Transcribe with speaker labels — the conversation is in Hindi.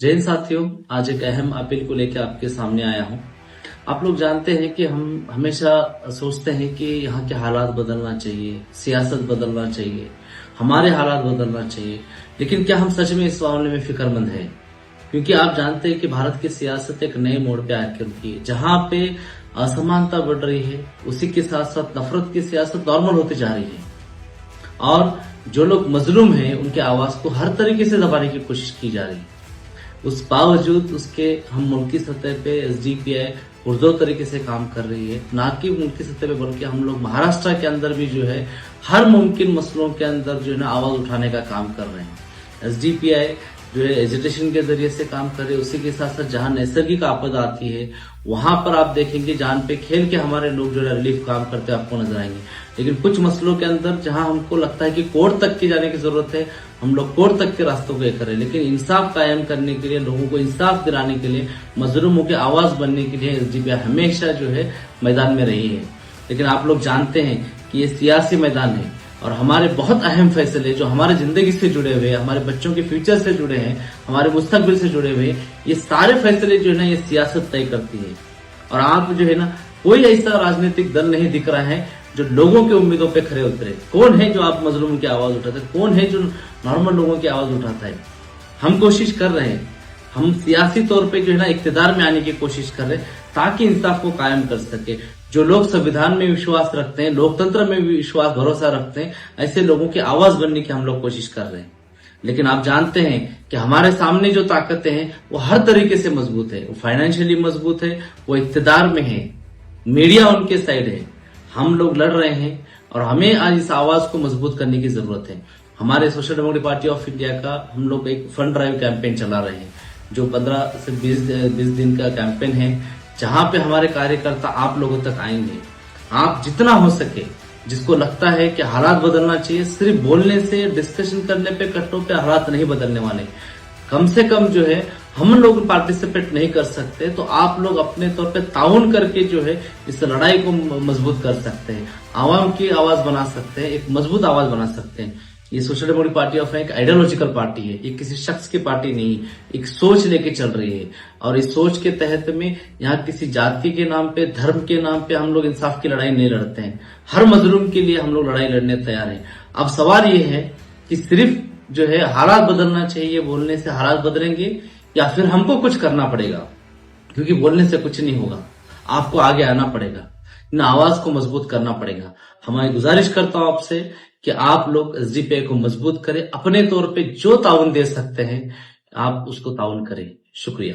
Speaker 1: जय हिंद साथियों, आज एक अहम अपील को लेकर आपके सामने आया हूं। आप लोग जानते हैं कि हम हमेशा सोचते हैं कि यहाँ के हालात बदलना चाहिए, सियासत बदलना चाहिए, हमारे हालात बदलना चाहिए, लेकिन क्या हम सच में इस मामले में फिक्रमंद हैं? क्योंकि आप जानते हैं कि भारत की सियासत एक नए मोड़ पे आकर रुकी है, जहां पे असमानता बढ़ रही है, उसी के साथ साथ नफरत की सियासत नॉर्मल होती जा रही है और जो लोग मजलूम हैं उनके आवाज को हर तरीके से दबाने की कोशिश की जा रही है। उस बावजूद उसके हम मुल्की सतह पे एसडीपीआई पुरजोर तरीके से काम कर रही है, ना कि मुल्की सतह पे बल्कि हम लोग महाराष्ट्र के अंदर भी जो है हर मुमकिन मसलों के अंदर जो है ना आवाज उठाने का काम कर रहे हैं। एसडीपीआई जो है एजुटेशन के जरिए से काम कर रहे हैं, उसी के साथ साथ जहां नैसर्गिक आपदा आती है वहां पर आप देखेंगे जान पे खेल के हमारे लोग जो है रिलीफ काम करते आपको नजर आएंगे। लेकिन कुछ मसलों के अंदर जहां हमको लगता है कि कोर्ट तक की जाने की जरूरत है, हम लोग कोर्ट तक के रास्तों को करें, लेकिन इंसाफ कायम करने के लिए, लोगों को इंसाफ दिलाने के लिए, मजलूमों की आवाज बनने के लिए एसडीपीआई हमेशा जो है मैदान में रही है। लेकिन आप लोग जानते हैं कि ये सियासी मैदान है और हमारे बहुत अहम फैसले जो हमारे जिंदगी से जुड़े हुए हैं, हमारे बच्चों के फ्यूचर से जुड़े हैं, हमारे मुस्तकबिल से जुड़े हुए हैं, ये सारे फैसले जो है ना ये सियासत तय करती है। और आप जो है ना कोई ऐसा राजनीतिक दल नहीं दिख रहा है जो लोगों की उम्मीदों पे खरे उतरे। कौन है जो आप मजलूम की आवाज उठाता है? कौन है जो नॉर्मल लोगों की आवाज उठाता है? हम कोशिश कर रहे हैं, हम सियासी तौर पे जो है ना इक्तिदार में आने की कोशिश कर रहे हैं ताकि इंसाफ को कायम कर सके। जो लोग संविधान में विश्वास रखते हैं, लोकतंत्र में भी विश्वास भरोसा रखते हैं, ऐसे लोगों की आवाज बनने की हम लोग कोशिश कर रहे हैं। लेकिन आप जानते हैं कि हमारे सामने जो ताकतें हैं वो हर तरीके से मजबूत है, वो फाइनेंशियली मजबूत है, वो इक्तिदार में है, मीडिया उनके साइड है। हम लोग लड़ रहे हैं और हमें आज इस आवाज को मजबूत करने की जरूरत है। हमारे social democratic party of India का हम लोग एक फंड ड्राइव कैंपेन चला रहे हैं जो 15 से 20 दिन का कैंपेन है, जहां पे हमारे कार्यकर्ता आप लोगों तक आएंगे। आप जितना हो सके, जिसको लगता है कि हालात बदलना चाहिए, सिर्फ बोलने से, डिस्कशन करने पे, कट्टों पे हालात नहीं बदलने वाले। कम से कम जो है हम लोग पार्टिसिपेट नहीं कर सकते तो आप लोग अपने तौर पे ताउन करके जो है इस लड़ाई को मजबूत कर सकते हैं, आवाम की आवाज बना सकते हैं, एक मजबूत आवाज बना सकते हैं। ये सोशल डेमोक्रेटिक पार्टी ऑफ एक आइडियोलॉजिकल पार्टी है, ये किसी शख्स की पार्टी नहीं, एक सोच लेके चल रही है। और इस सोच के तहत में यहाँ किसी जाति के नाम पे, धर्म के नाम पे हम लोग इंसाफ की लड़ाई नहीं लड़ते हैं। हर मजलूम के लिए हम लोग लड़ाई लड़ने तैयार हैं। अब सवाल ये है कि सिर्फ जो है हालात बदलना चाहिए, बोलने से हालात बदलेंगे या फिर हमको कुछ करना पड़ेगा? क्योंकि बोलने से कुछ नहीं होगा, आपको आगे आना पड़ेगा, इन आवाज को मजबूत करना पड़ेगा। हमारी गुजारिश करता हूं आपसे कि आप लोग एसडीपीआई को मजबूत करें, अपने तौर पे जो ताउन दे सकते हैं आप उसको ताउन करें। शुक्रिया।